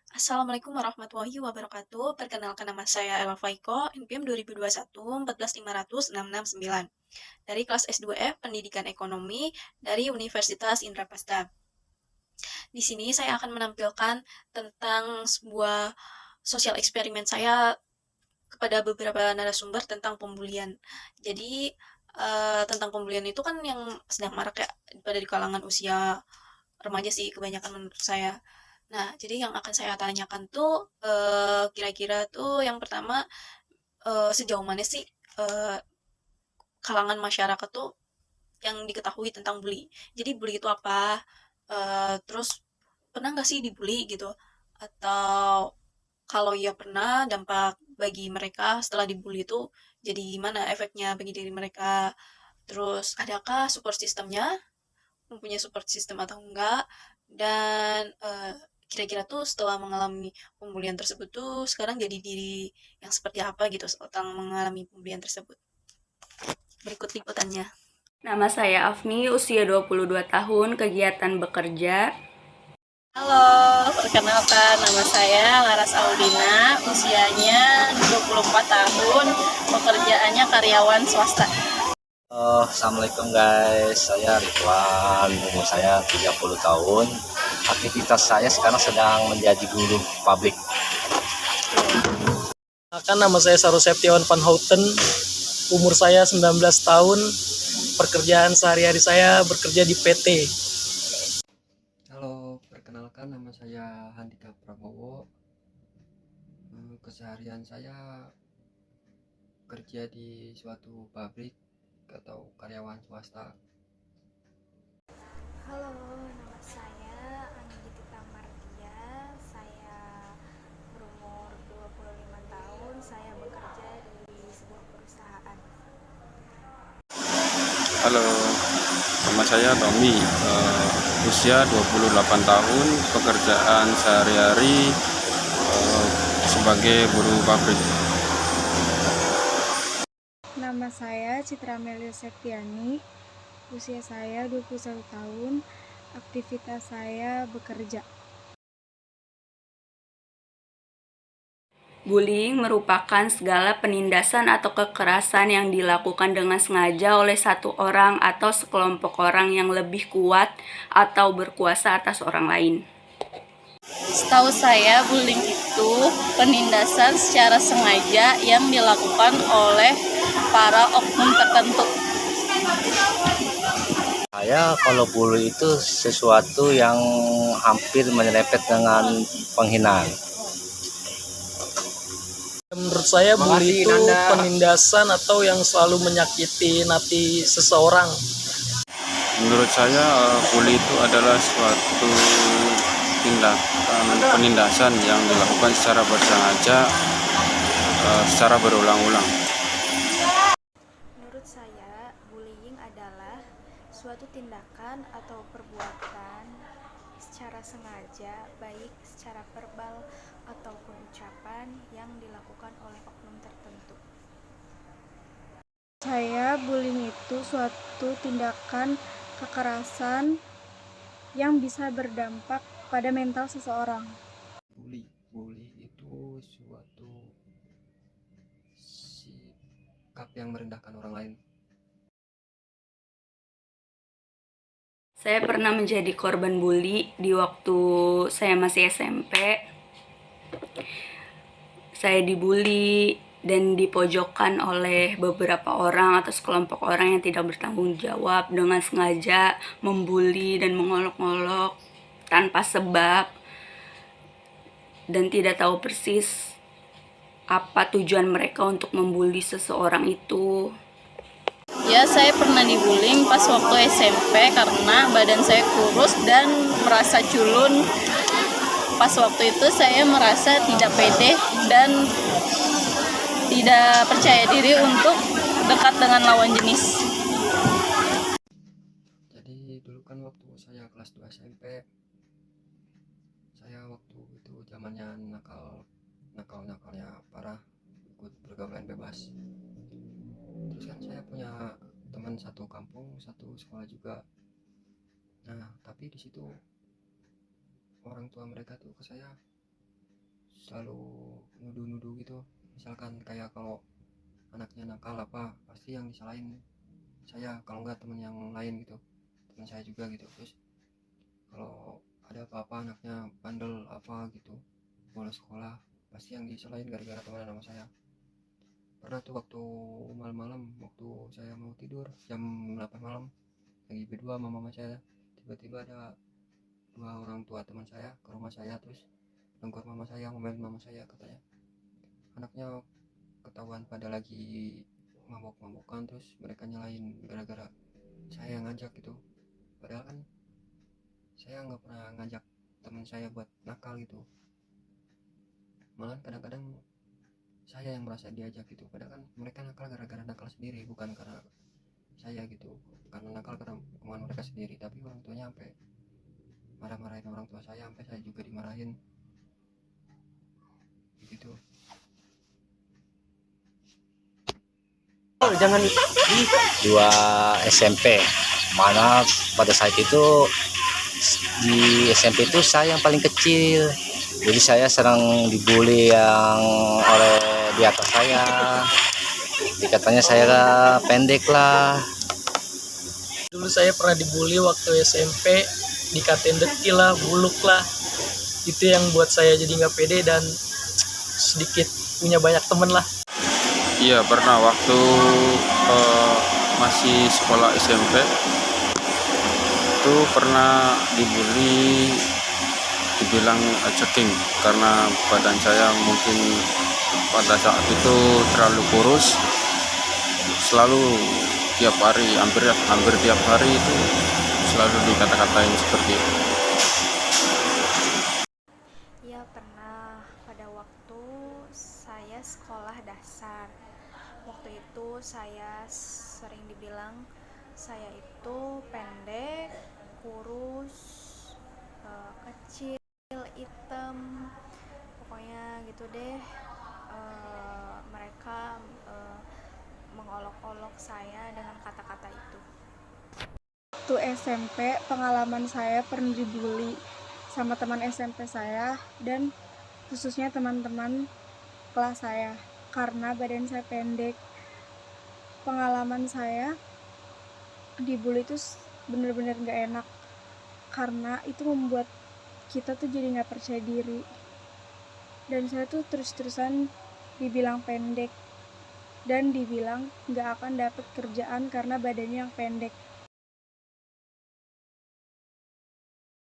Assalamualaikum warahmatullahi wabarakatuh. Perkenalkan nama saya Ella Faiko, NPM 2021 14500 dari kelas S2F Pendidikan Ekonomi dari Universitas Indraprasta. Di sini saya akan menampilkan tentang sebuah sosial eksperimen saya kepada beberapa narasumber tentang pembulian. Jadi tentang pembulian itu kan yang sedang marak ya pada di kalangan usia remaja sih kebanyakan menurut saya. Nah, jadi yang akan saya tanyakan tuh kira-kira tuh yang pertama sejauh mana sih eh, kalangan masyarakat tuh yang diketahui tentang bully. Jadi bully itu apa? Terus pernah nggak sih dibully gitu? Atau kalau iya pernah, dampak bagi mereka setelah dibully itu jadi gimana efeknya bagi diri mereka? Terus adakah support sistemnya? Mempunyai support system atau enggak? Dan kira-kira tuh setelah mengalami pembulian tersebut tuh sekarang jadi diri yang seperti apa gitu setelah mengalami pembulian tersebut. Berikut liputannya. Nama saya Afni, usia 22 tahun, kegiatan bekerja. Halo, perkenalkan nama saya Laras Audina, usianya 24 tahun, pekerjaannya karyawan swasta. Assalamualaikum guys, saya Ridwan, umur saya 30 tahun. Aktivitas saya sekarang sedang menjadi guru publik. Nama saya Saru Septiawan Van Houten, umur saya 19 tahun, pekerjaan sehari-hari saya bekerja di PT. Halo, perkenalkan nama saya Handika Prabowo. Keseharian saya kerja di suatu pabrik atau karyawan swasta. Halo, nama saya Anggita Martia. Saya berumur 25 tahun. Saya bekerja di sebuah perusahaan. Halo, nama saya Tommy, usia 28 tahun, pekerjaan sehari-hari sebagai buruh pabrik. Nama saya Citra Melia Septiani, usia saya 21 tahun, aktivitas saya bekerja. Bullying merupakan segala penindasan atau kekerasan yang dilakukan dengan sengaja oleh satu orang atau sekelompok orang yang lebih kuat atau berkuasa atas orang lain. Setahu saya, bullying itu penindasan secara sengaja yang dilakukan oleh para oknum tertentu. Kalau bully itu sesuatu yang hampir menyerempet dengan penghinaan. Menurut saya bully itu penindasan atau yang selalu menyakiti hati seseorang. Menurut saya bully itu adalah suatu tindakan penindasan yang dilakukan secara bersengaja, secara berulang-ulang. Menurut saya, bullying adalah suatu tindakan atau perbuatan secara sengaja, baik secara verbal ataupun ucapan yang dilakukan oleh oknum tertentu. Saya bullying itu suatu tindakan kekerasan yang bisa berdampak pada mental seseorang. Bully itu suatu sikap yang merendahkan orang lain. Saya pernah menjadi korban bully di waktu saya masih SMP. Saya dibully dan dipojokkan oleh beberapa orang atau sekelompok orang yang tidak bertanggung jawab dengan sengaja membuli dan mengolok-olok tanpa sebab dan tidak tahu persis apa tujuan mereka untuk membuli seseorang itu. Ya, saya pernah dibullying pas waktu SMP karena badan saya kurus dan merasa culun. Pas waktu itu saya merasa tidak pede dan tidak percaya diri untuk dekat dengan lawan jenis. Jadi dulu kan waktu saya kelas 2 SMP, saya waktu itu zamannya nakalnya parah, ikut pergaulan bebas. Terus kan saya punya teman satu kampung, satu sekolah juga. Nah, tapi di situ orang tua mereka tuh ke saya selalu nuduh-nuduh gitu. Misalkan kayak kalau anaknya nakal apa pasti yang disalahin saya, kalau enggak teman yang lain gitu, teman saya juga gitu. Terus kalau ada apa-apa anaknya bandel apa gitu bolos sekolah pasti yang disalahin gara-gara teman sama saya. Pernah tuh waktu malam-malam, waktu saya mau tidur jam 8 malam lagi berdua sama mama saya, tiba-tiba ada dua orang tua teman saya ke rumah saya, terus negor mama saya, ngomelin mama saya, katanya anaknya ketahuan pada lagi mabok-mabokan, terus mereka nyalain gara-gara saya yang ngajak gitu. Padahal kan saya nggak pernah ngajak teman saya buat nakal gitu, malah kadang-kadang saya yang merasa diajak gitu. Padahal kan mereka nakal gara-gara nakal sendiri, bukan karena saya gitu, karena nakal karena kemauan mereka sendiri. Tapi orang tuanya sampai marah-marahin orang tua saya, sampai saya juga dimarahin gitu. Jangan 2 SMP, mana pada saat itu di SMP itu saya yang paling kecil, jadi saya sering dibully yang oleh di atas saya, dikatanya saya pendek lah. dulu saya pernah dibully waktu SMP, dikatain dekil lah, buluk lah. Itu yang buat saya jadi nggak pede dan sedikit punya banyak temen lah. Iya, pernah waktu masih sekolah SMP itu pernah dibully, dibilang ceking karena badan saya mungkin pada saat itu terlalu kurus. Selalu tiap hari, hampir tiap hari itu selalu dikata-katain seperti itu. Ya pernah, pada waktu saya sekolah dasar. Waktu itu saya sering dibilang saya itu pendek, kurus, kecil, hitam, pokoknya gitu deh. Mereka mengolok-olok saya dengan kata-kata itu. Waktu SMP, pengalaman saya pernah dibully sama teman SMP saya dan khususnya teman-teman kelas saya karena badan saya pendek. Pengalaman saya dibully itu bener-bener gak enak karena itu membuat kita tuh jadi gak percaya diri, dan saya tuh terus-terusan dibilang pendek dan dibilang gak akan dapet kerjaan karena badannya yang pendek.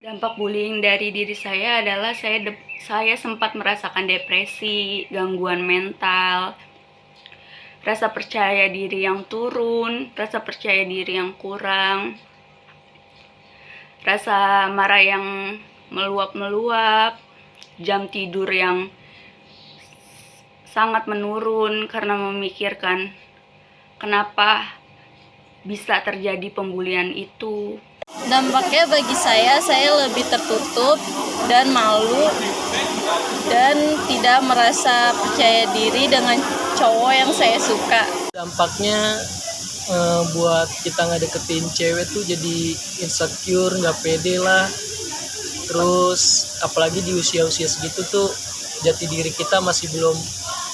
Dampak bullying dari diri saya adalah saya sempat merasakan depresi, gangguan mental, rasa percaya diri yang turun, rasa percaya diri yang kurang, rasa marah yang meluap-meluap, jam tidur yang sangat menurun karena memikirkan kenapa bisa terjadi pembulian itu. Dampaknya bagi saya lebih tertutup dan malu dan tidak merasa percaya diri dengan cowok yang saya suka. Dampaknya buat kita nggak deketin cewek tuh jadi insecure, nggak pede lah. Terus apalagi di usia-usia segitu tuh jati diri kita masih belum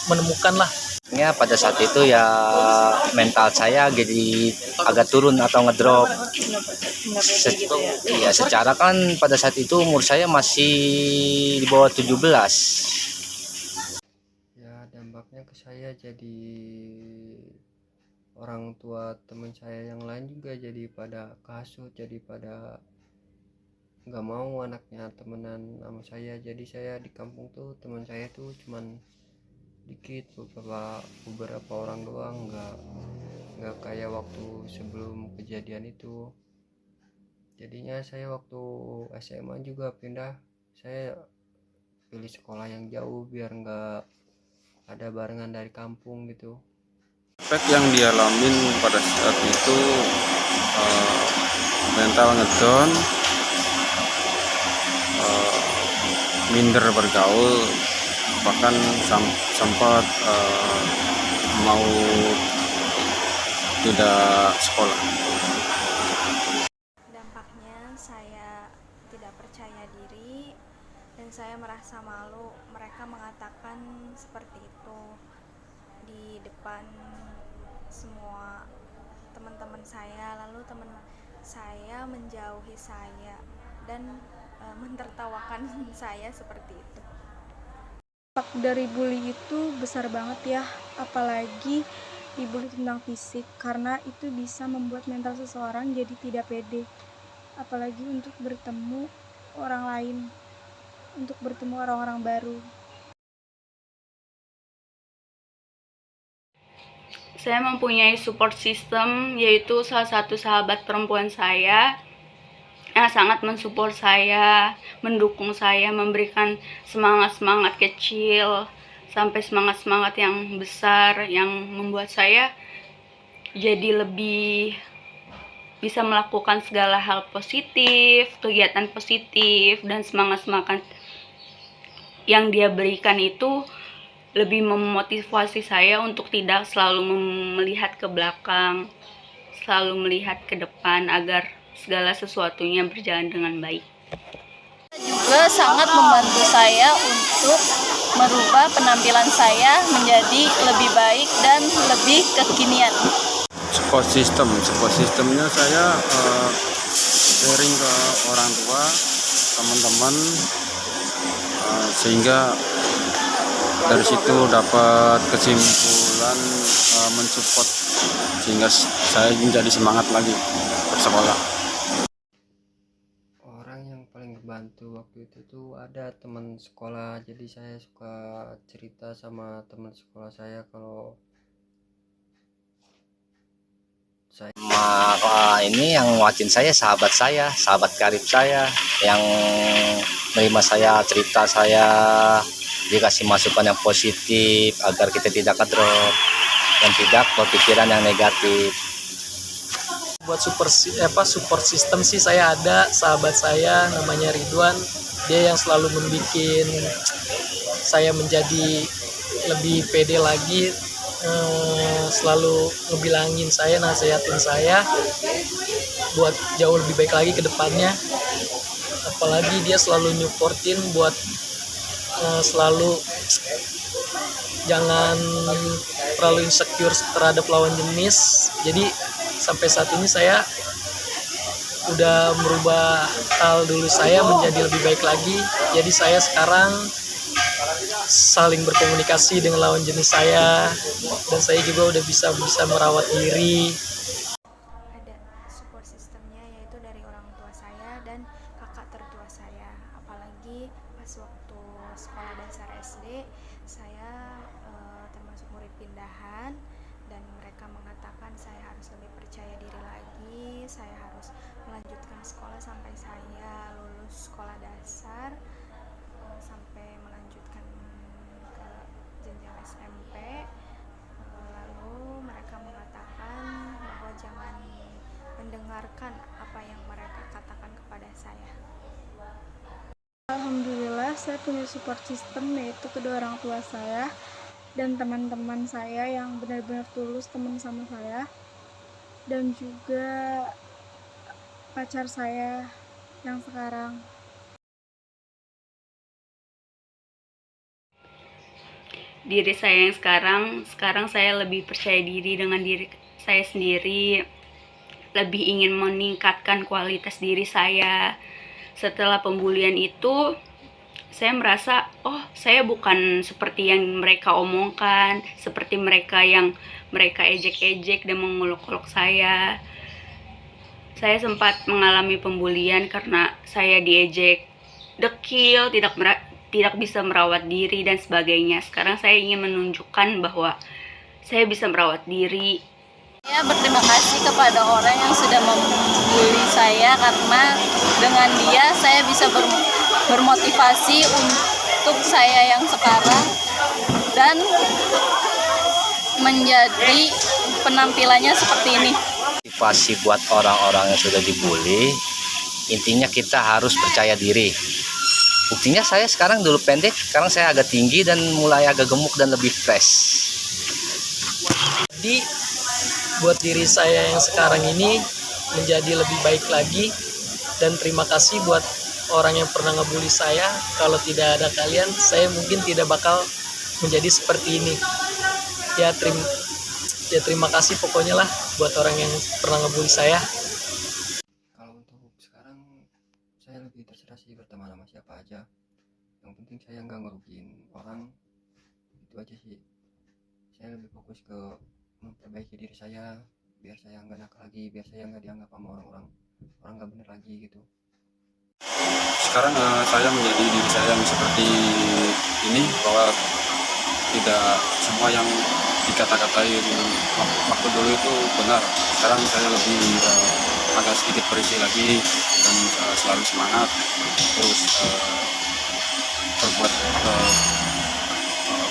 menemukan lah. Ya pada saat itu ya mental saya jadi agak turun atau ngedrop. Iya, secara kan pada saat itu umur saya masih di bawah 17. Ya dampaknya ke saya jadi orang tua teman saya yang lain juga jadi pada kasut, jadi pada nggak mau anaknya temenan sama saya. Jadi saya di kampung tuh teman saya tuh cuman dikit, beberapa orang doang, nggak kayak waktu sebelum kejadian itu. Jadinya saya waktu SMA juga pindah, saya pilih sekolah yang jauh biar nggak ada barengan dari kampung gitu. Efek yang dialamin pada saat itu mental ngedown, minder bergaul, bahkan sempat mau tidak sekolah. Dampaknya saya tidak percaya diri dan saya saya merasa malu. Mereka mengatakan seperti itu di depan semua teman-teman saya. Lalu teman saya menjauhi saya dan mentertawakan saya seperti itu. Dampak dari bully itu besar banget ya, apalagi dibully tentang fisik, karena itu bisa membuat mental seseorang jadi tidak pede, apalagi untuk bertemu orang lain, untuk bertemu orang-orang baru. Saya mempunyai support system, yaitu salah satu sahabat perempuan saya yang sangat mensupport saya, mendukung saya, memberikan semangat-semangat kecil sampai semangat-semangat yang besar yang membuat saya jadi lebih bisa melakukan segala hal positif, kegiatan positif, dan semangat-semangat yang dia berikan itu lebih memotivasi saya untuk tidak selalu melihat ke belakang, selalu melihat ke depan agar segala sesuatunya berjalan dengan baik. Juga sangat membantu saya untuk merubah penampilan saya menjadi lebih baik dan lebih kekinian. Support sistemnya saya sharing ke orang tua, teman-teman, sehingga dari situ dapat kesimpulan mensupport, sehingga saya menjadi semangat lagi bersekolah. Orang yang paling membantu waktu itu tuh ada teman sekolah, jadi saya suka cerita sama teman sekolah saya kalau ini yang nguatin saya, sahabat karib saya yang menerima saya, cerita saya, dikasih masukan yang positif agar kita tidak kedrop dan tidak berpikiran yang negatif. Buat support system sih saya ada sahabat saya namanya Ridwan, dia yang selalu membuat saya menjadi lebih pede lagi, selalu ngebilangin saya, nasihatin saya buat jauh lebih baik lagi ke depannya. Apalagi dia selalu nyupportin buat selalu jangan terlalu insecure terhadap lawan jenis. Jadi sampai saat ini saya udah merubah hal dulu saya menjadi lebih baik lagi. Jadi saya sekarang saling berkomunikasi dengan lawan jenis saya, dan saya juga udah bisa merawat diri. Ada support sistemnya, yaitu dari orang tua saya dan kakak tertua saya. Apalagi pas waktu sekolah dasar SD, saya termasuk murid pindahan, dan mereka mengatakan saya harus lebih percaya diri lagi, saya harus melanjutkan sekolah sampai saya lulus sekolah dasar, sampai melanjutkan ke jenjang SMP. Lalu mereka mengatakan bahwa jangan mendengarkan apa yang mereka katakan kepada saya. Alhamdulillah saya punya support system, yaitu kedua orang tua saya dan teman-teman saya yang benar-benar tulus teman sama saya, dan juga pacar saya yang sekarang. Diri saya yang sekarang saya lebih percaya diri dengan diri saya sendiri, lebih ingin meningkatkan kualitas diri saya. Setelah pembulian itu, saya merasa, oh, saya bukan seperti yang mereka omongkan, seperti mereka yang mereka ejek-ejek dan mengolok-olok saya. Saya sempat mengalami pembulian karena saya diejek dekil, tidak bisa merawat diri dan sebagainya. Sekarang saya ingin menunjukkan bahwa saya bisa merawat diri. Saya berterima kasih kepada orang yang sudah membuli saya, karena dengan dia saya bisa bermotivasi untuk saya yang sekarang dan menjadi penampilannya seperti ini. Motivasi buat orang-orang yang sudah dibully, intinya kita harus percaya diri. Buktinya saya sekarang dulu pendek, sekarang saya agak tinggi dan mulai agak gemuk dan lebih fresh. Jadi buat diri saya yang sekarang ini menjadi lebih baik lagi, dan terima kasih buat orang yang pernah ngebully saya. Kalau tidak ada kalian, saya mungkin tidak bakal menjadi seperti ini. Terima kasih pokoknya lah buat orang yang pernah ngebully saya. Kalau untuk sekarang saya lebih terserah sih berteman sama siapa aja, yang penting saya nggak ngerugiin orang, itu aja sih. Saya lebih fokus ke memperbaiki diri saya biar saya nggak nakal lagi, biar saya nggak dianggap sama orang nggak bener lagi gitu. Sekarang saya menjadi diri saya yang seperti ini, bahwa tidak semua yang dikata-katain waktu dulu itu benar. Sekarang saya lebih agak sedikit berisi lagi dan selalu semangat, terus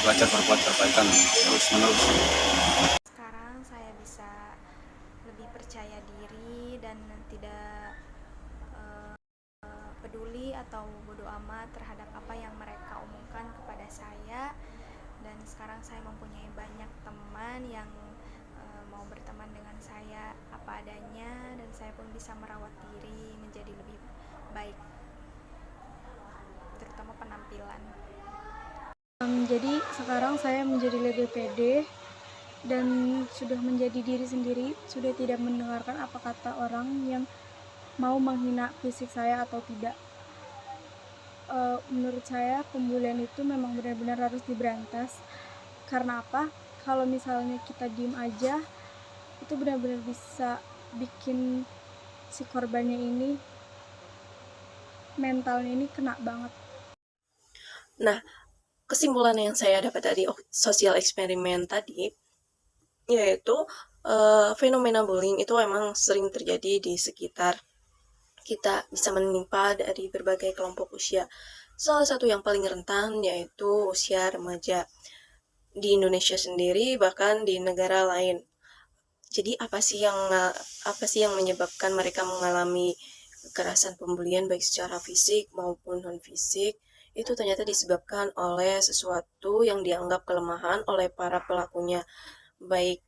belajar berbuat kebaikan terus menerus. Sekarang saya bisa lebih percaya diri dan tidak peduli atau bodoh amat terhadap apa yang mereka omongkan kepada saya. Dan sekarang saya mempunyai banyak teman yang mau berteman dengan saya apa adanya, dan saya pun bisa merawat diri menjadi lebih baik, terutama penampilan. Jadi sekarang saya menjadi lebih pede dan sudah menjadi diri sendiri, sudah tidak mendengarkan apa kata orang yang mau menghina fisik saya atau tidak. Menurut saya pembulian itu memang benar-benar harus diberantas. Karena apa? Kalau misalnya kita diem aja, itu benar-benar bisa bikin si korbannya ini mentalnya ini kena banget. Nah, kesimpulan yang saya dapat dari sosial eksperimen tadi, yaitu fenomena bullying itu memang sering terjadi di sekitar kita, bisa menimpa dari berbagai kelompok usia. Salah satu yang paling rentan yaitu usia remaja. Di Indonesia sendiri, bahkan di negara lain. Jadi apa sih yang menyebabkan mereka mengalami kekerasan pembulian baik secara fisik maupun non fisik? Itu ternyata disebabkan oleh sesuatu yang dianggap kelemahan oleh para pelakunya, baik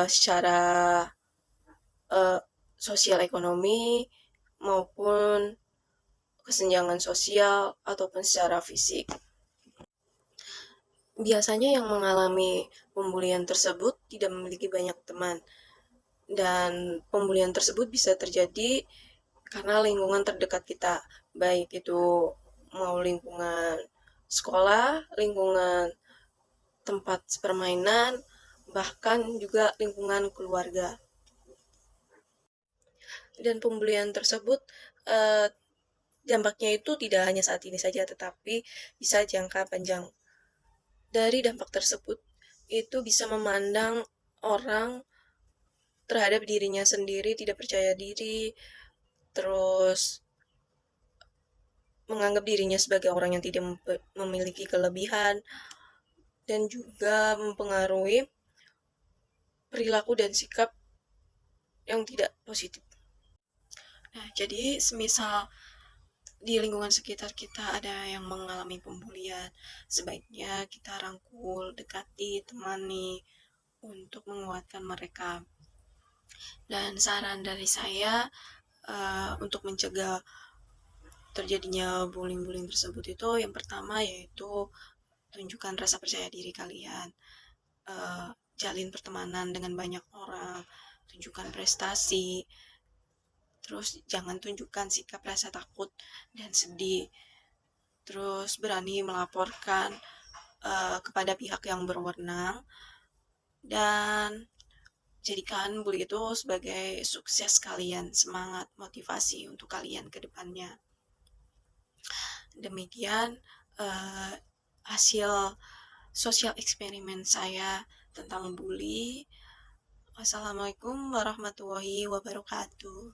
secara sosial ekonomi maupun kesenjangan sosial ataupun secara fisik. Biasanya yang mengalami pembulian tersebut tidak memiliki banyak teman, dan pembulian tersebut bisa terjadi karena lingkungan terdekat kita, baik itu mau lingkungan sekolah, lingkungan tempat permainan, bahkan juga lingkungan keluarga. Dan pembulian tersebut dampaknya itu tidak hanya saat ini saja, tetapi bisa jangka panjang. Dari dampak tersebut, itu bisa memandang orang terhadap dirinya sendiri tidak percaya diri, terus menganggap dirinya sebagai orang yang tidak memiliki kelebihan, dan juga mempengaruhi perilaku dan sikap yang tidak positif. Nah, jadi semisal di lingkungan sekitar kita ada yang mengalami pembulian, sebaiknya kita rangkul, dekati, temani untuk menguatkan mereka. Dan saran dari saya untuk mencegah terjadinya bullying tersebut itu, yang pertama yaitu tunjukkan rasa percaya diri kalian, jalin pertemanan dengan banyak orang, tunjukkan prestasi, terus jangan tunjukkan sikap rasa takut dan sedih, terus berani melaporkan kepada pihak yang berwenang, dan jadikan bully itu sebagai sukses kalian, semangat, motivasi untuk kalian ke depannya. Demikian hasil sosial eksperimen saya tentang bully. Wassalamualaikum warahmatullahi wabarakatuh.